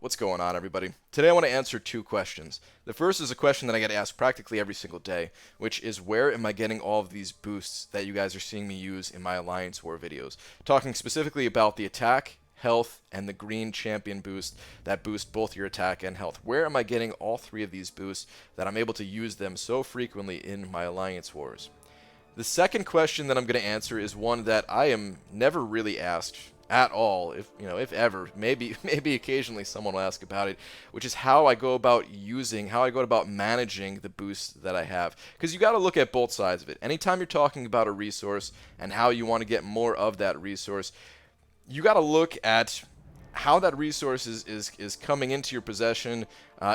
What's going on, everybody? Today I want to answer two questions. The first is a question that I get asked practically every single day, which is where am I getting all of these boosts that you guys are seeing me use in my Alliance War videos? Talking specifically about the attack, health, and the green champion boost that boost both your attack and health. Where am I getting all three of these boosts that I'm able to use them so frequently in my Alliance Wars? The second question that I'm going to answer is one that I am never really asked at all, if ever. Maybe occasionally someone will ask about it, which is how I go about managing the boosts that I have. Because you got to look at both sides of it. Anytime you're talking about a resource and how you want to get more of that resource, you got to look at how that resource is coming into your possession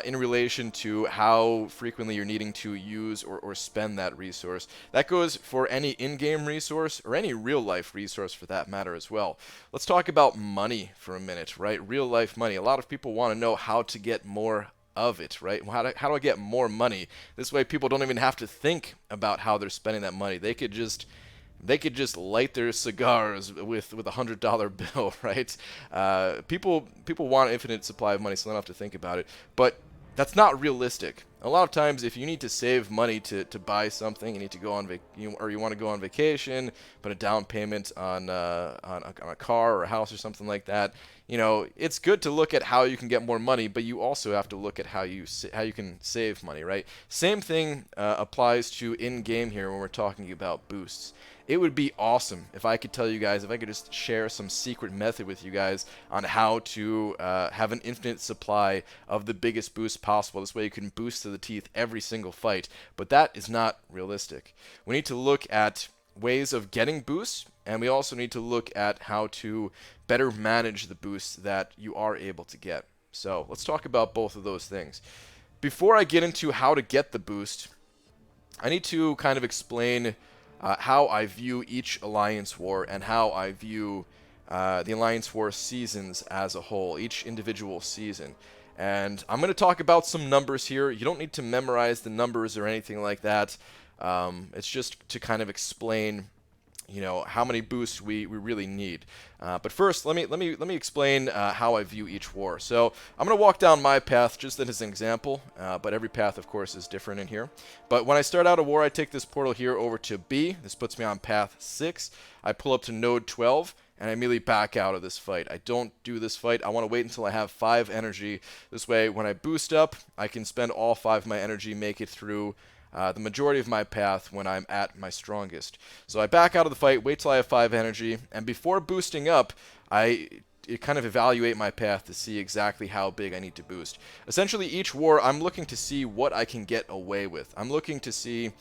in relation to how frequently you're needing to use or spend that resource. That goes for any in-game resource or any real-life resource for that matter as well. Let's talk about money for a minute, right? Real-life money. A lot of people want to know how to get more of it, right? How do I get more money? This way people don't even have to think about how they're spending that money. They could just light their cigars with $100 bill, right? People want an infinite supply of money, so they don't have to think about it. But that's not realistic. A lot of times, if you need to save money to buy something, you need to go on or you want to go on vacation, put a down payment on a car or a house or something like that. It's good to look at how you can get more money, but you also have to look at how you can save money, right? Same thing applies to in-game here when we're talking about boosts. It would be awesome if I could tell you guys, if I could just share some secret method with you guys on how to have an infinite supply of the biggest boost possible. This way you can boost to the teeth every single fight, but that is not realistic. We need to look at ways of getting boosts, and we also need to look at how to better manage the boosts that you are able to get. So let's talk about both of those things. Before I get into how to get the boost, I need to kind of explain how I view each Alliance War and how I view the Alliance War seasons as a whole, each individual season. And I'm going to talk about some numbers here. You don't need to memorize the numbers or anything like that. It's just to kind of explain how many boosts we really need. But first, let me explain how I view each war. So I'm going to walk down my path just as an example, but every path, of course, is different in here. But when I start out a war, I take this portal here over to B. This puts me on path 6. I pull up to node 12, and I immediately back out of this fight. I don't do this fight. I want to wait until I have 5 energy. This way, when I boost up, I can spend all 5 of my energy, make it through the majority of my path when I'm at my strongest. So I back out of the fight, wait till I have 5 energy, and before boosting up, I kind of evaluate my path to see exactly how big I need to boost. Essentially, each war, I'm looking to see what I can get away with. I'm looking to see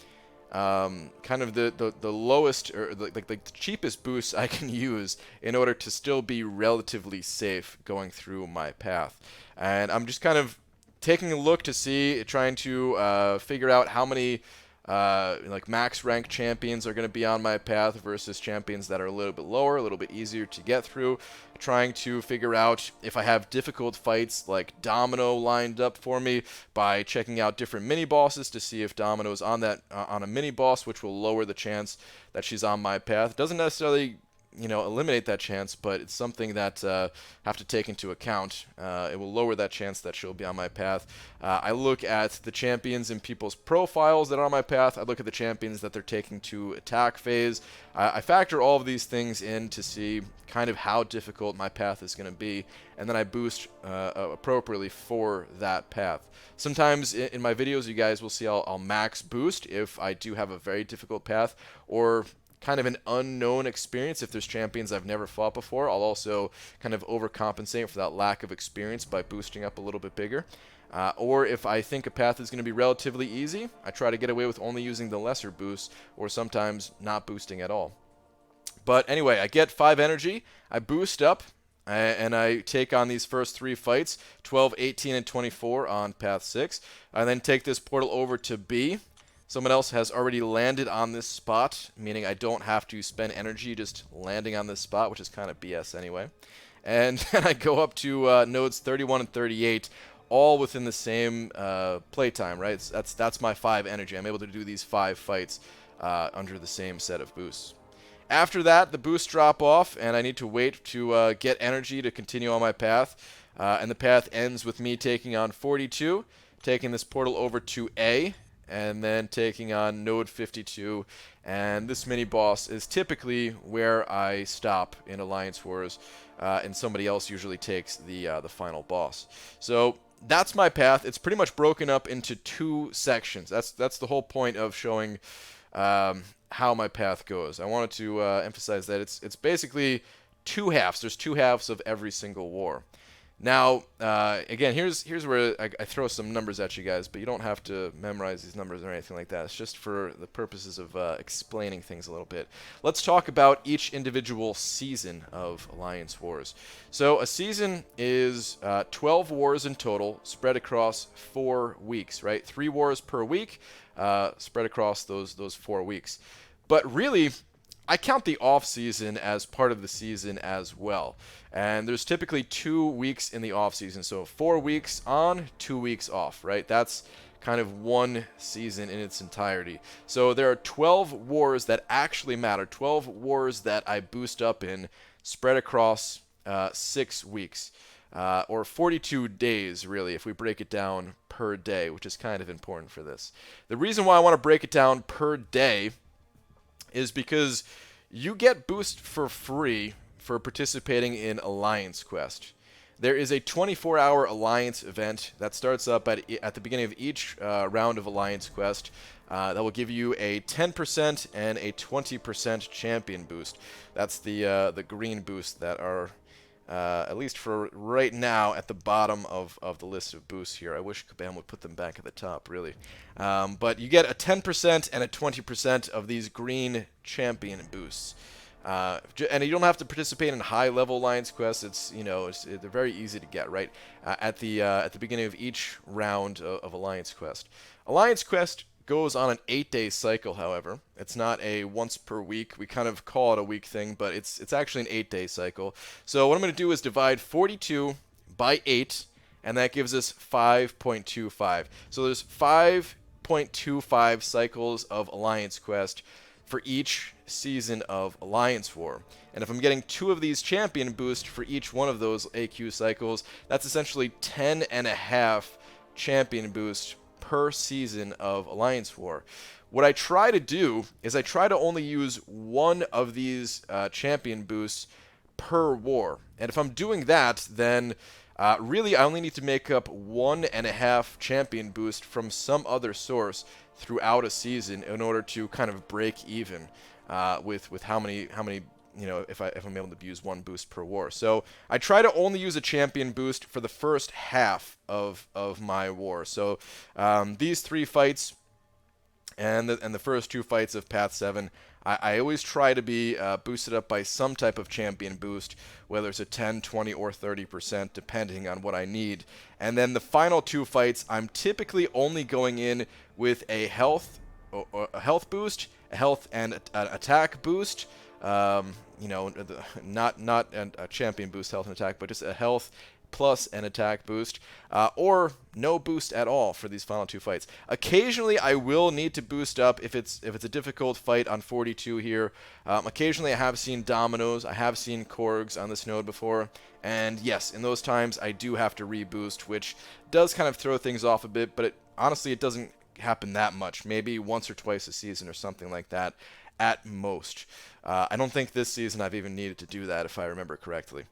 kind of the lowest or the cheapest boosts I can use in order to still be relatively safe going through my path. And I'm just kind of taking a look to see, trying to figure out how many like max rank champions are going to be on my path versus champions that are a little bit lower, a little bit easier to get through. Trying to figure out if I have difficult fights like Domino lined up for me by checking out different mini bosses to see if Domino is on that on a mini boss, which will lower the chance that she's on my path. Doesn't necessarily eliminate that chance, but it's something that have to take into account. It will lower that chance that she'll be on my path. I look at the champions in people's profiles that are on my path. I look at the champions that they're taking to attack phase. I factor all of these things in to see kind of how difficult my path is going to be, and then I boost appropriately for that path. Sometimes in my videos, you guys will see I'll max boost if I do have a very difficult path, or kind of an unknown experience. If there's champions I've never fought before, I'll also kind of overcompensate for that lack of experience by boosting up a little bit bigger. Or if I think a path is going to be relatively easy, I try to get away with only using the lesser boosts, or sometimes not boosting at all. But anyway, I get 5 energy, I boost up, and I take on these first 3 fights, 12, 18, and 24 on path 6. I then take this portal over to B. Someone else has already landed on this spot, meaning I don't have to spend energy just landing on this spot, which is kind of BS anyway. And then I go up to nodes 31 and 38, all within the same playtime, right? That's my 5 energy. I'm able to do these 5 fights under the same set of boosts. After that, the boosts drop off, and I need to wait to get energy to continue on my path. And the path ends with me taking on 42, taking this portal over to A, and then taking on Node 52. And this mini-boss is typically where I stop in Alliance Wars, and somebody else usually takes the final boss. So that's my path. It's pretty much broken up into 2 sections. That's the whole point of showing how my path goes. I wanted to emphasize that it's basically 2 halves. There's 2 halves of every single war. Now, again, here's where I throw some numbers at you guys, but you don't have to memorize these numbers or anything like that. It's just for the purposes of explaining things a little bit. Let's talk about each individual season of Alliance Wars. So a season is 12 wars in total, spread across 4 weeks, right? 3 wars per week, spread across those 4 weeks. But really, I count the off season as part of the season as well. And there's typically 2 weeks in the off season. So 4 weeks on, 2 weeks off, right? That's kind of one season in its entirety. So there are 12 wars that actually matter, 12 wars that I boost up in, spread across 6 weeks. Or 42 days, really, if we break it down per day, which is kind of important for this. The reason why I want to break it down per day is because you get boost for free for participating in Alliance Quest. There is a 24-hour Alliance event that starts up at the beginning of each round of Alliance Quest that will give you a 10% and a 20% champion boost. That's the green boost that are, at least for right now, at the bottom of the list of boosts here. I wish Kabam would put them back at the top, really. But you get a 10% and a 20% of these green champion boosts. And you don't have to participate in high-level Alliance quests. They're very easy to get, right? At the beginning of each round of Alliance Quest. Alliance Quest goes on an 8-day cycle, however. It's not a once per week. We kind of call it a week thing, but it's actually an 8-day cycle. So what I'm going to do is divide 42 by 8, and that gives us 5.25. So there's 5.25 cycles of Alliance Quest for each season of Alliance War. And if I'm getting 2 of these champion boosts for each one of those AQ cycles, that's essentially 10.5 champion boosts per season of Alliance War. What I try to do is I try to only use 1 of these champion boosts per war. And if I'm doing that, then really I only need to make up 1.5 champion boost from some other source throughout a season in order to kind of break even with how many if I'm able to use 1 boost per war. So I try to only use a champion boost for the first half of my war. So these 3 fights and the first 2 fights of Path 7, I always try to be boosted up by some type of champion boost, whether it's a 10, 20, or 30%, depending on what I need. And then the final 2 fights, I'm typically only going in with a health boost, a health and attack boost. Not a champion boost, health and attack, but just a health plus an attack boost, or no boost at all for these final 2 fights. Occasionally, I will need to boost up if it's a difficult fight on 42 here. Occasionally, I have seen Dominoes, I have seen Korgs on this node before, and yes, in those times, I do have to reboost, which does kind of throw things off a bit, but honestly, it doesn't happen that much. Maybe once or twice a season or something like that at most. I don't think this season I've even needed to do that, if I remember correctly.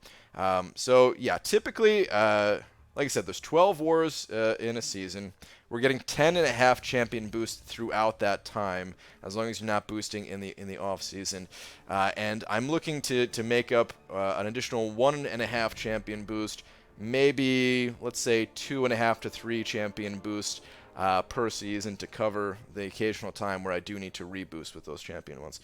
So yeah, typically, like I said, there's 12 wars in a season. We're getting 10.5 champion boosts throughout that time, as long as you're not boosting in the off season. And I'm looking to make up an additional 1.5 champion boost, maybe let's say 2.5 to 3 champion boost per season to cover the occasional time where I do need to reboost with those champion ones.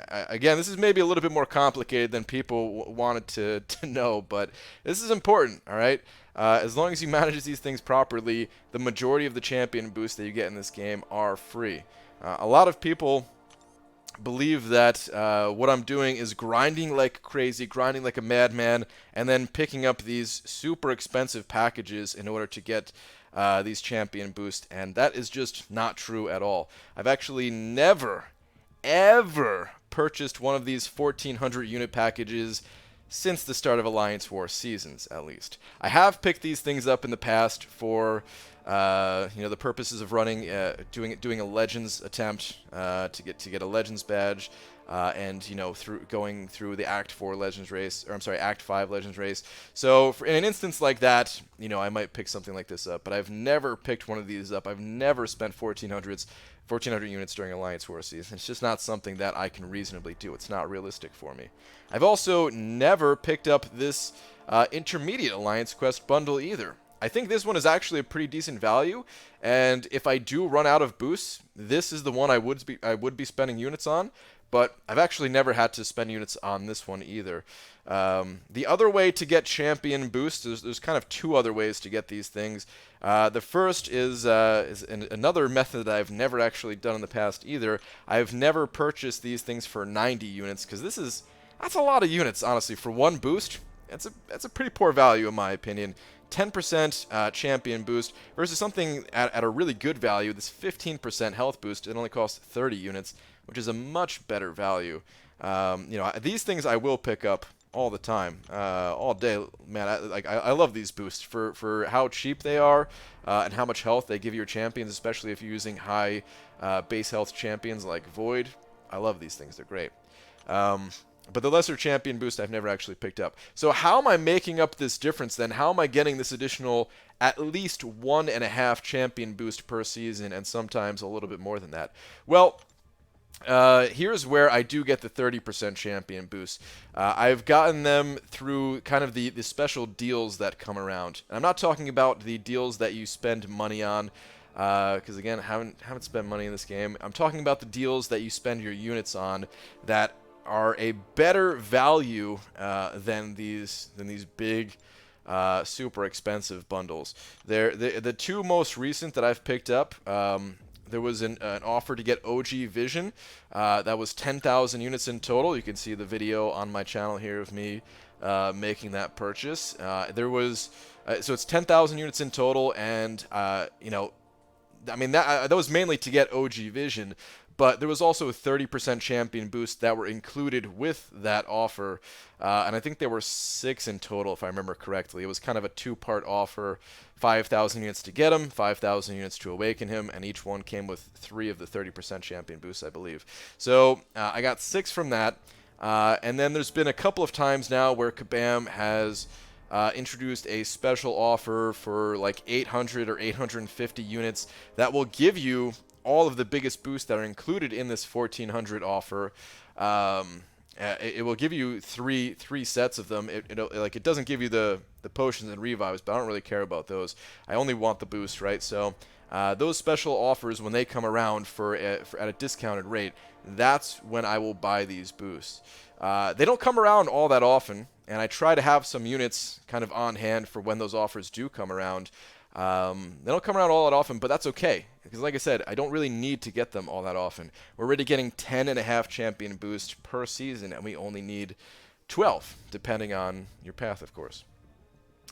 Again, this is maybe a little bit more complicated than people wanted to know, but this is important, all right? As long as you manage these things properly, the majority of the champion boosts that you get in this game are free. A lot of people believe that what I'm doing is grinding like crazy, grinding like a madman, and then picking up these super expensive packages in order to get these champion boosts, and that is just not true at all. I've actually never, ever purchased one of these 1400 unit packages since the start of Alliance War seasons, at least. I have picked these things up in the past for the purposes of running, doing a Legends attempt to get a Legends badge, and going through the Act 4 Legends race, or I'm sorry, Act 5 Legends race. So in an instance like that, I might pick something like this up. But I've never picked one of these up. I've never spent 1400 units during Alliance War season. It's just not something that I can reasonably do. It's not realistic for me. I've also never picked up this intermediate Alliance Quest bundle either. I think this one is actually a pretty decent value, and if I do run out of boosts, this is the one I would be spending units on. But I've actually never had to spend units on this one either. The other way to get champion boosts, there's kind of two other ways to get these things. The first is another method that I've never actually done in the past either. I've never purchased these things for 90 units, because that's a lot of units, honestly, for one boost. That's a pretty poor value in my opinion. 10% champion boost versus something at a really good value, this 15% health boost. It only costs 30 units, which is a much better value. These things I will pick up all the time, all day. Man, I love these boosts for how cheap they are and how much health they give your champions, especially if you're using high base health champions like Void. I love these things. They're great. But the lesser champion boost I've never actually picked up. So how am I making up this difference then? How am I getting this additional at least 1.5 champion boost per season, and sometimes a little bit more than that? Well, here's where I do get the 30% champion boost. I've gotten them through kind of the special deals that come around. And I'm not talking about the deals that you spend money on, because again, I haven't spent money in this game. I'm talking about the deals that you spend your units on that are a better value than these big super expensive bundles. The two most recent that I've picked up, there was an offer to get OG Vision. That was 10,000 units in total. You can see the video on my channel here of me making that purchase. So it's 10,000 units in total, and that was mainly to get OG Vision. But there was also a 30% champion boost that were included with that offer, and I think there were 6 in total, if I remember correctly. It was kind of a two-part offer: 5,000 units to get him, 5,000 units to awaken him, and each one came with 3 of the 30% champion boosts, I believe. So I got 6 from that, and then there's been a couple of times now where Kabam has introduced a special offer for like 800 or 850 units that will give you all of the biggest boosts that are included in this 1400 offer. It will give you three sets of them. It doesn't give you the potions and revives, but I don't really care about those. I only want the boost, right? So those special offers, when they come around at a discounted rate, that's when I will buy these boosts. They don't come around all that often, and I try to have some units kind of on hand for when those offers do come around. They don't come around all that often, but that's okay, because like I said, I don't really need to get them all that often. We're already getting 10.5 champion boosts per season, and we only need 12, depending on your path, of course.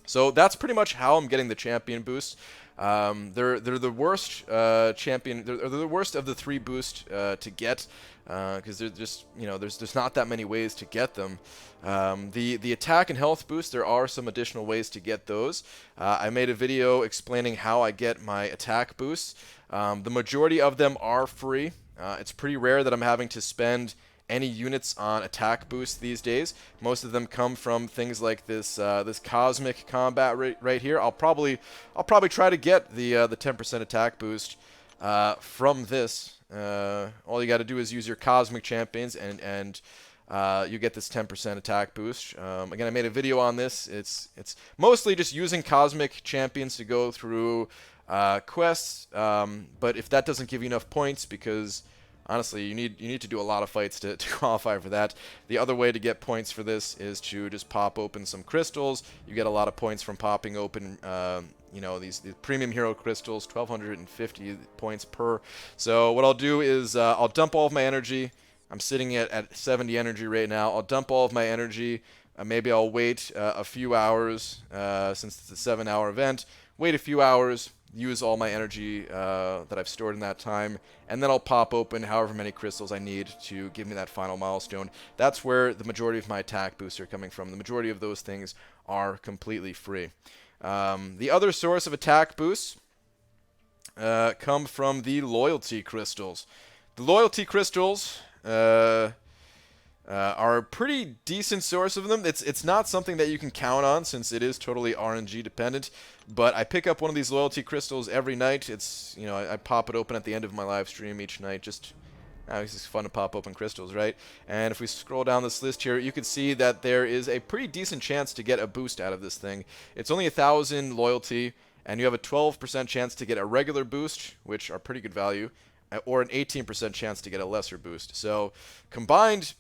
So that's pretty much how I'm getting the champion boosts. They're the worst champion. They're the worst of the 3 boosts to get, because there's not that many ways to get them. The attack and health boost, there are some additional ways to get those. I made a video explaining how I get my attack boosts. The majority of them are free. It's pretty rare that I'm having to spend any units on attack boost these days. Most of them come from things like this cosmic combat right here. I'll probably try to get the 10% attack boost from this. All you got to do is use your cosmic champions, and you get this 10% attack boost. Again, I made a video on this. It's mostly just using cosmic champions to go through quests, but if that doesn't give you enough points, because honestly, you need to do a lot of fights to qualify for that. The other way to get points for this is to just pop open some crystals. You get a lot of points from popping open, these premium hero crystals, 1,250 points per. So what I'll do is I'll dump all of my energy. I'm sitting at 70 energy right now. I'll dump all of my energy. Maybe I'll wait a few hours since it's a 7-hour event. wait a few hours, use all my energy that I've stored in that time, and then I'll pop open however many crystals I need to give me that final milestone. That's where the majority of my attack boosts are coming from. The majority of those things are completely free. The other source of attack boosts come from the loyalty crystals. The loyalty crystals are a pretty decent source of them. It's not something that you can count on since it is totally RNG dependent, but I pick up one of these loyalty crystals every night. It's, you know, I pop it open at the end of my live stream each night. Just it's just fun to pop open crystals, right? And if we scroll down this list here, you can see that there is a pretty decent chance to get a boost out of this thing. It's only 1,000 loyalty, and you have a 12% chance to get a regular boost, which are pretty good value, or an 18% chance to get a lesser boost. So combined,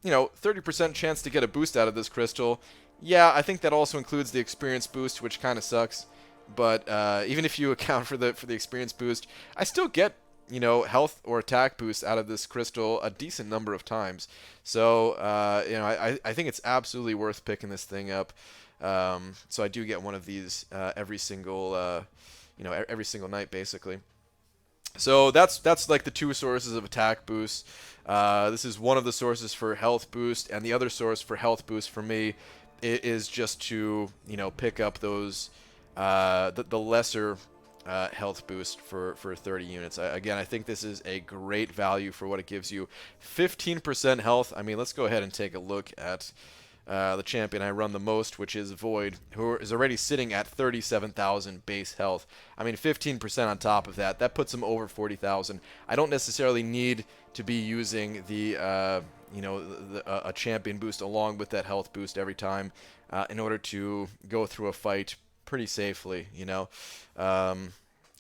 you know, 30% chance to get a boost out of this crystal. Yeah, I think that also includes the experience boost, which kind of sucks. But even if you account for the experience boost, I still get, you know, health or attack boost out of this crystal a decent number of times. So you know, I think it's absolutely worth picking this thing up. So I do get one of these every single you know, every single night basically. So that's like the two sources of attack boost. This is one of the sources for health boost, and the other source for health boost for me is just to, you know, pick up those the lesser health boost for 30 units. Again, I think this is a great value for what it gives you. 15% health. I mean, let's go ahead and take a look at the champion I run the most, which is Void, who is already sitting at 37,000 base health. I mean, 15% on top of that, that puts him over 40,000. I don't necessarily need to be using the you know, a champion boost along with that health boost every time in order to go through a fight pretty safely, you know.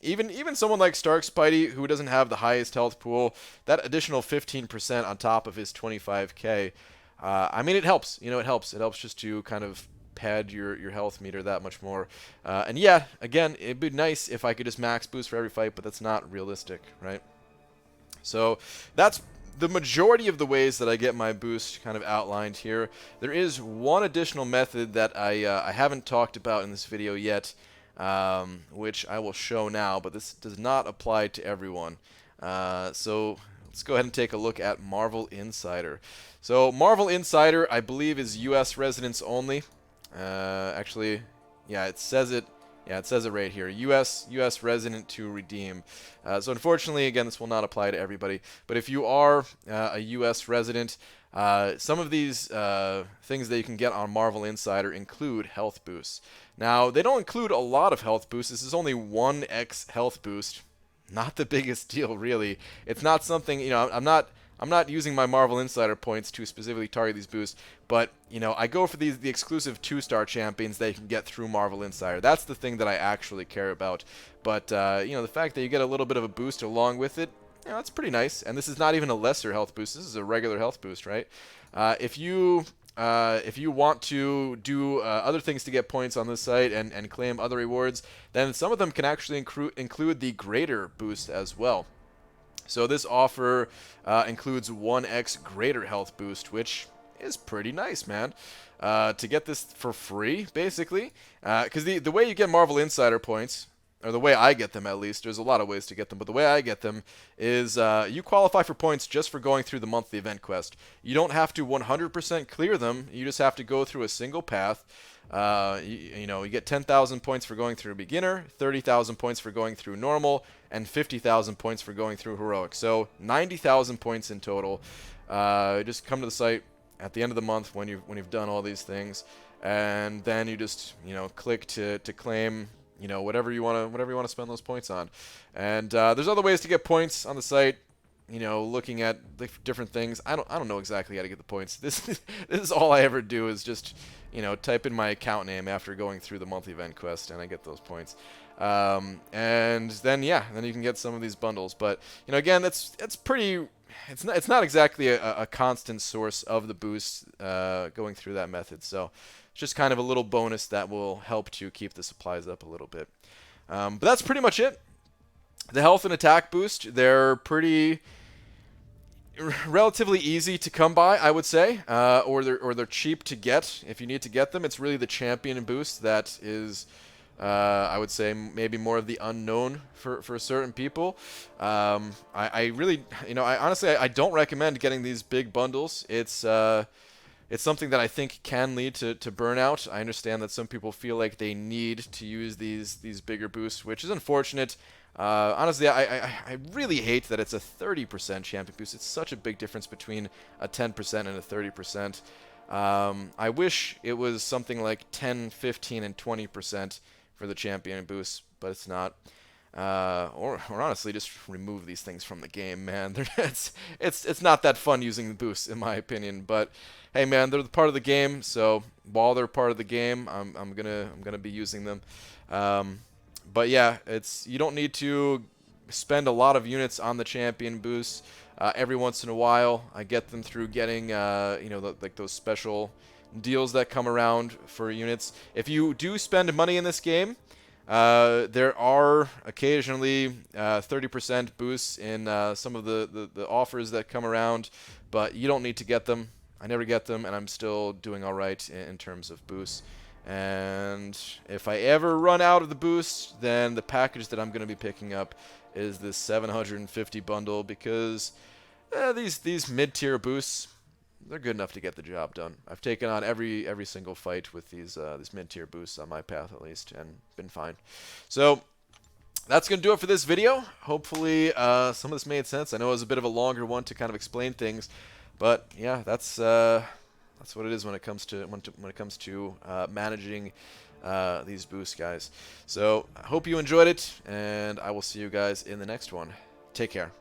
Even someone like Stark Spidey, who doesn't have the highest health pool, that additional 15% on top of his 25k, I mean, it helps. You know, it helps. It helps just to kind of pad your health meter that much more. And yeah, again, it'd be nice if I could just max boost for every fight, but that's not realistic, right? So that's the majority of the ways that I get my boost kind of outlined here. There is one additional method that I haven't talked about in this video yet, which I will show now, but this does not apply to everyone. So let's go ahead and take a look at Marvel Insider. So Marvel Insider, I believe, is U.S. residents only. Actually, yeah, it says it. Yeah, it says it right here. U.S. resident to redeem. So unfortunately, again, this will not apply to everybody. But if you are a U.S. resident, some of these things that you can get on Marvel Insider include health boosts. Now, they don't include a lot of health boosts. This is only 1x health boost. Not the biggest deal, really. It's not something, you know, I'm not using my Marvel Insider points to specifically target these boosts, but, you know, I go for the exclusive 2-star champions that you can get through Marvel Insider. That's the thing that I actually care about. But, you know, the fact that you get a little bit of a boost along with it, you know, that's pretty nice. And this is not even a lesser health boost. This is a regular health boost, right? If you want to do other things to get points on this site and claim other rewards, then some of them can actually include the greater boost as well. So this offer includes 1x greater health boost, which is pretty nice, man. To get this for free, basically. Because the way you get Marvel Insider points, or the way I get them at least, there's a lot of ways to get them, but the way I get them is you qualify for points just for going through the monthly event quest. You don't have to 100% clear them, you just have to go through a single path. You know, you get 10,000 points for going through beginner, 30,000 points for going through normal, and 50,000 points for going through heroic. So 90,000 points in total. Just come to the site at the end of the month when you've done all these things, and then you just, you know, click to claim, you know, whatever you want to spend those points on. And there's other ways to get points on the site. You know, looking at the different things. I don't know exactly how to get the points. This is all I ever do is just, you know, type in my account name after going through the monthly event quest, and I get those points. And then yeah, then you can get some of these bundles. But you know, again, it's pretty. It's not exactly a constant source of the boosts going through that method. So it's just kind of a little bonus that will help to keep the supplies up a little bit. But that's pretty much it. The health and attack boost, they're pretty relatively easy to come by, I would say, or they're cheap to get if you need to get them. It's really the champion boost that is I would say maybe more of the unknown for certain people. I really, I honestly I don't recommend getting these big bundles. It's something that I think can lead to burnout. I understand that some people feel like they need to use these bigger boosts, which is unfortunate. Honestly, I really hate that it's a 30% champion boost. It's such a big difference between a 10% and a 30%. I wish it was something like 10, 15, and 20% for the champion boost, but it's not. Or honestly, just remove these things from the game, man. It's not that fun using the boosts, in my opinion. But hey, man, they're part of the game. So while they're part of the game, I'm gonna be using them. But yeah, you don't need to spend a lot of units on the champion boosts. Every once in a while, I get them through getting like those special deals that come around for units. If you do spend money in this game, there are occasionally 30% boosts in some of the offers that come around, but you don't need to get them. I never get them, and I'm still doing all right in terms of boosts. And if I ever run out of the boosts, then the package that I'm going to be picking up is this 750 bundle, because these mid-tier boosts, they're good enough to get the job done. I've taken on every single fight with these mid-tier boosts on my path at least, and been fine. So that's going to do it for this video. Hopefully some of this made sense. I know it was a bit of a longer one to kind of explain things, but yeah, that's what it is when it comes to managing these boosts, guys. So I hope you enjoyed it, and I will see you guys in the next one. Take care.